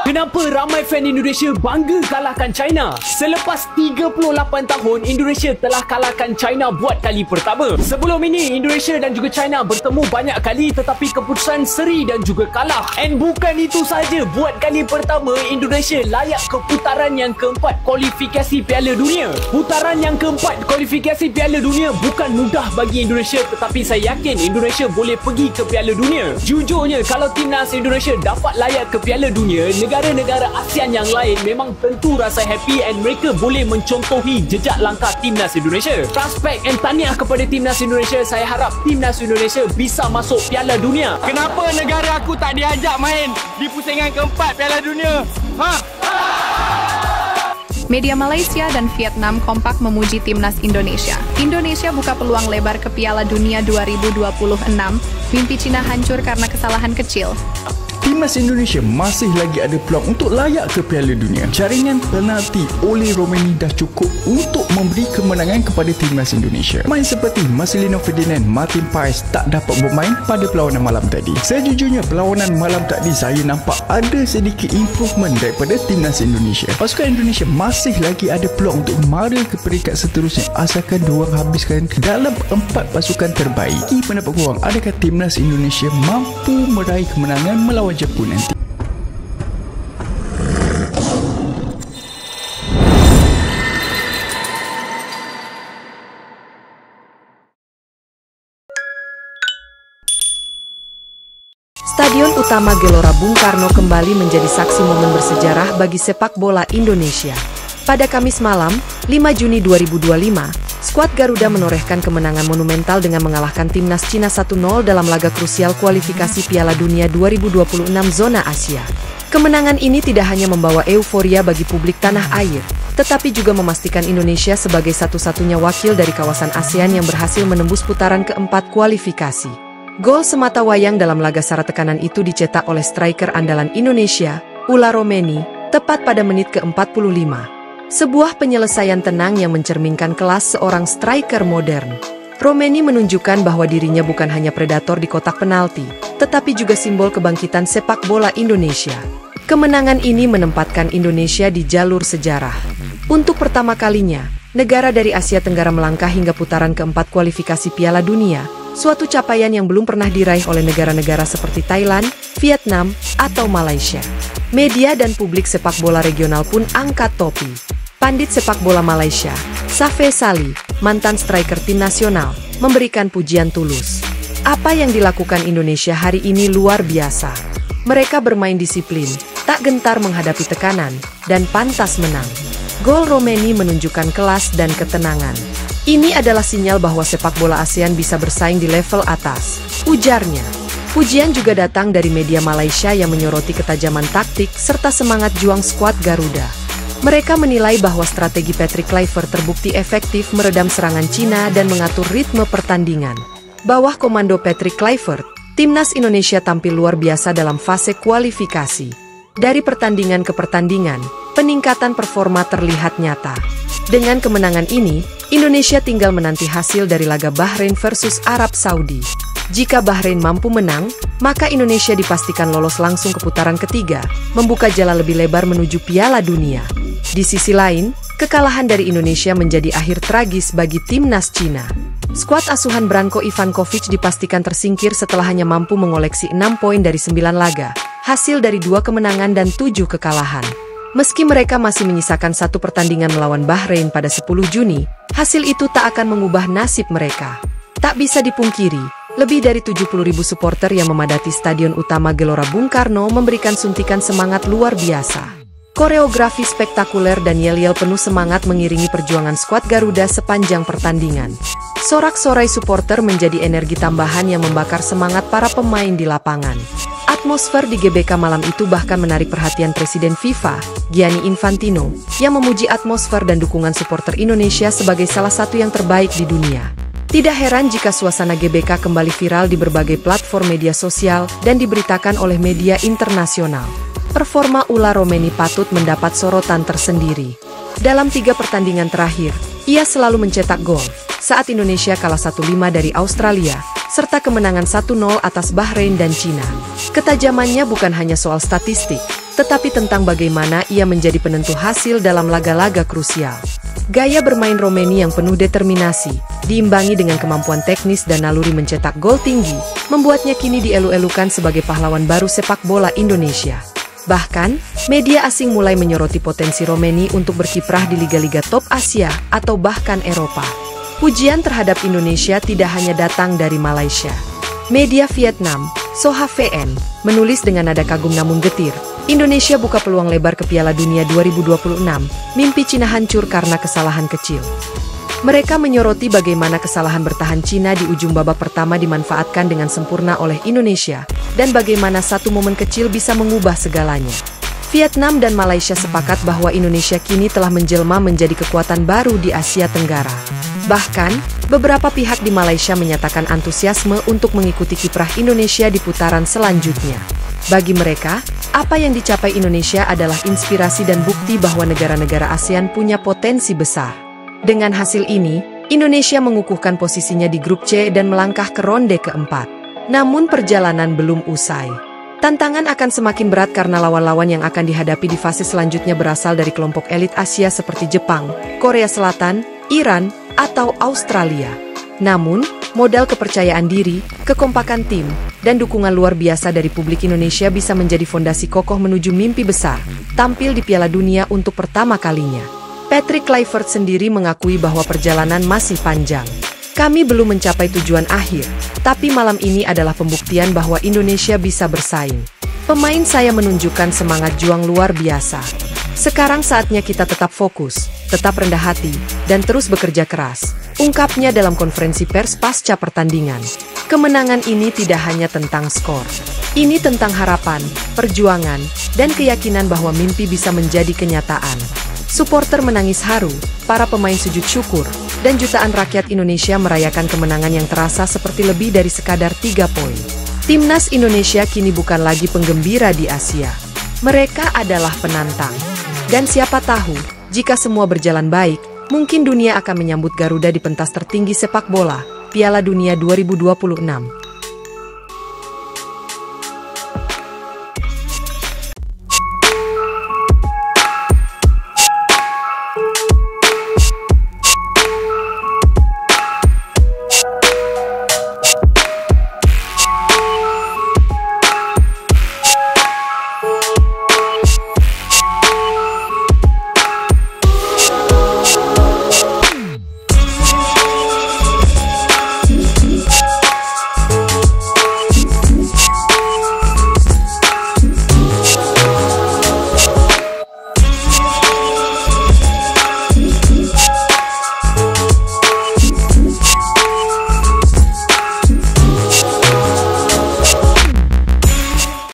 Kenapa ramai fan Indonesia bangga kalahkan China? Selepas 38 tahun, Indonesia telah kalahkan China buat kali pertama. Sebelum ini, Indonesia dan juga China bertemu banyak kali tetapi keputusan seri dan juga kalah. And bukan itu saja, buat kali pertama, Indonesia layak ke putaran yang keempat kualifikasi Piala Dunia. Putaran yang keempat kualifikasi Piala Dunia bukan mudah bagi Indonesia, tetapi saya yakin Indonesia boleh pergi ke Piala Dunia. Jujurnya, kalau timnas Indonesia dapat layak ke Piala Dunia, negara-negara ASEAN yang lain memang tentu rasa happy and mereka boleh mencontohi jejak langkah timnas Indonesia. Prospek and tahniah kepada timnas Indonesia. Saya harap timnas Indonesia bisa masuk Piala Dunia. Kenapa negara aku tak diajak main di pusingan keempat Piala Dunia? Media Malaysia dan Vietnam kompak memuji timnas Indonesia. Indonesia buka peluang lebar ke Piala Dunia 2026. Mimpi Cina hancur karena kesalahan kecil. Timnas Indonesia masih lagi ada peluang untuk layak ke Piala Dunia. Jaringan penalti oleh Romeni dah cukup untuk memberi kemenangan kepada timnas Indonesia. Main seperti Marcelino Ferdinand, Martin Paes tak dapat bermain pada perlawanan malam tadi. Sejujurnya perlawanan malam tadi saya nampak ada sedikit improvement daripada timnas Indonesia. Pasukan Indonesia masih lagi ada peluang untuk mara ke peringkat seterusnya asalkan diorang habiskan dalam 4 pasukan terbaik. Pendapat korang, adakah timnas Indonesia mampu meraih kemenangan melawan Jepun nanti? Stadion utama Gelora Bung Karno kembali menjadi saksi momen bersejarah bagi sepak bola Indonesia. Pada Kamis malam, 5 Juni 2025, skuad Garuda menorehkan kemenangan monumental dengan mengalahkan timnas Cina 1-0 dalam laga krusial kualifikasi Piala Dunia 2026 zona Asia. Kemenangan ini tidak hanya membawa euforia bagi publik tanah air, tetapi juga memastikan Indonesia sebagai satu-satunya wakil dari kawasan ASEAN yang berhasil menembus putaran keempat kualifikasi. Gol semata wayang dalam laga syarat tekanan itu dicetak oleh striker andalan Indonesia, Ula Romeni, tepat pada menit ke-45. Sebuah penyelesaian tenang yang mencerminkan kelas seorang striker modern. Romeni menunjukkan bahwa dirinya bukan hanya predator di kotak penalti, tetapi juga simbol kebangkitan sepak bola Indonesia. Kemenangan ini menempatkan Indonesia di jalur sejarah. Untuk pertama kalinya, negara dari Asia Tenggara melangkah hingga putaran keempat kualifikasi Piala Dunia, suatu capaian yang belum pernah diraih oleh negara-negara seperti Thailand, Vietnam, atau Malaysia. Media dan publik sepak bola regional pun angkat topi. Pandit sepak bola Malaysia, Safe Sali, mantan striker tim nasional, memberikan pujian tulus. Apa yang dilakukan Indonesia hari ini luar biasa. Mereka bermain disiplin, tak gentar menghadapi tekanan, dan pantas menang. Gol Romeni menunjukkan kelas dan ketenangan. Ini adalah sinyal bahwa sepak bola ASEAN bisa bersaing di level atas, ujarnya. Pujian juga datang dari media Malaysia yang menyoroti ketajaman taktik serta semangat juang skuad Garuda. Mereka menilai bahwa strategi Patrick Kluivert terbukti efektif meredam serangan Cina dan mengatur ritme pertandingan. Bawah komando Patrick Kluivert, timnas Indonesia tampil luar biasa dalam fase kualifikasi. Dari pertandingan ke pertandingan, peningkatan performa terlihat nyata. Dengan kemenangan ini, Indonesia tinggal menanti hasil dari laga Bahrain versus Arab Saudi. Jika Bahrain mampu menang, maka Indonesia dipastikan lolos langsung ke putaran ketiga, membuka jalan lebih lebar menuju Piala Dunia. Di sisi lain, kekalahan dari Indonesia menjadi akhir tragis bagi timnas Cina. Skuad asuhan Branko Ivankovic dipastikan tersingkir setelah hanya mampu mengoleksi 6 poin dari 9 laga, hasil dari 2 kemenangan dan 7 kekalahan. Meski mereka masih menyisakan 1 pertandingan melawan Bahrain pada 10 Juni, hasil itu tak akan mengubah nasib mereka. Tak bisa dipungkiri, lebih dari 70.000 supporter yang memadati Stadion Utama Gelora Bung Karno memberikan suntikan semangat luar biasa. Koreografi spektakuler dan yel-yel penuh semangat mengiringi perjuangan skuad Garuda sepanjang pertandingan. Sorak-sorai supporter menjadi energi tambahan yang membakar semangat para pemain di lapangan. Atmosfer di GBK malam itu bahkan menarik perhatian Presiden FIFA, Gianni Infantino, yang memuji atmosfer dan dukungan supporter Indonesia sebagai salah satu yang terbaik di dunia. Tidak heran jika suasana GBK kembali viral di berbagai platform media sosial dan diberitakan oleh media internasional. Performa Ula Romeni patut mendapat sorotan tersendiri. Dalam 3 pertandingan terakhir, ia selalu mencetak gol, saat Indonesia kalah 1-5 dari Australia, serta kemenangan 1-0 atas Bahrain dan Cina. Ketajamannya bukan hanya soal statistik, tetapi tentang bagaimana ia menjadi penentu hasil dalam laga-laga krusial. Gaya bermain Romeni yang penuh determinasi, diimbangi dengan kemampuan teknis dan naluri mencetak gol tinggi, membuatnya kini dielu-elukan sebagai pahlawan baru sepak bola Indonesia. Bahkan, media asing mulai menyoroti potensi Romeni untuk berkiprah di liga-liga top Asia atau bahkan Eropa. Pujian terhadap Indonesia tidak hanya datang dari Malaysia. Media Vietnam, Soha VN, menulis dengan nada kagum namun getir, Indonesia buka peluang lebar ke Piala Dunia 2026, mimpi Cina hancur karena kesalahan kecil. Mereka menyoroti bagaimana kesalahan bertahan Cina di ujung babak pertama dimanfaatkan dengan sempurna oleh Indonesia, dan bagaimana satu momen kecil bisa mengubah segalanya. Vietnam dan Malaysia sepakat bahwa Indonesia kini telah menjelma menjadi kekuatan baru di Asia Tenggara. Bahkan, beberapa pihak di Malaysia menyatakan antusiasme untuk mengikuti kiprah Indonesia di putaran selanjutnya. Bagi mereka, apa yang dicapai Indonesia adalah inspirasi dan bukti bahwa negara-negara ASEAN punya potensi besar. Dengan hasil ini, Indonesia mengukuhkan posisinya di grup C dan melangkah ke ronde keempat. Namun perjalanan belum usai. Tantangan akan semakin berat karena lawan-lawan yang akan dihadapi di fase selanjutnya berasal dari kelompok elit Asia seperti Jepang, Korea Selatan, Iran, atau Australia. Namun, modal kepercayaan diri, kekompakan tim, dan dukungan luar biasa dari publik Indonesia bisa menjadi fondasi kokoh menuju mimpi besar, tampil di Piala Dunia untuk pertama kalinya. Patrick Kluivert sendiri mengakui bahwa perjalanan masih panjang. Kami belum mencapai tujuan akhir, tapi malam ini adalah pembuktian bahwa Indonesia bisa bersaing. Pemain saya menunjukkan semangat juang luar biasa. Sekarang saatnya kita tetap fokus, tetap rendah hati, dan terus bekerja keras, ungkapnya dalam konferensi pers pasca pertandingan. Kemenangan ini tidak hanya tentang skor. Ini tentang harapan, perjuangan, dan keyakinan bahwa mimpi bisa menjadi kenyataan. Supporter menangis haru, para pemain sujud syukur, dan jutaan rakyat Indonesia merayakan kemenangan yang terasa seperti lebih dari sekadar 3 poin. Timnas Indonesia kini bukan lagi penggembira di Asia. Mereka adalah penantang. Dan siapa tahu, jika semua berjalan baik, mungkin dunia akan menyambut Garuda di pentas tertinggi sepak bola, Piala Dunia 2026.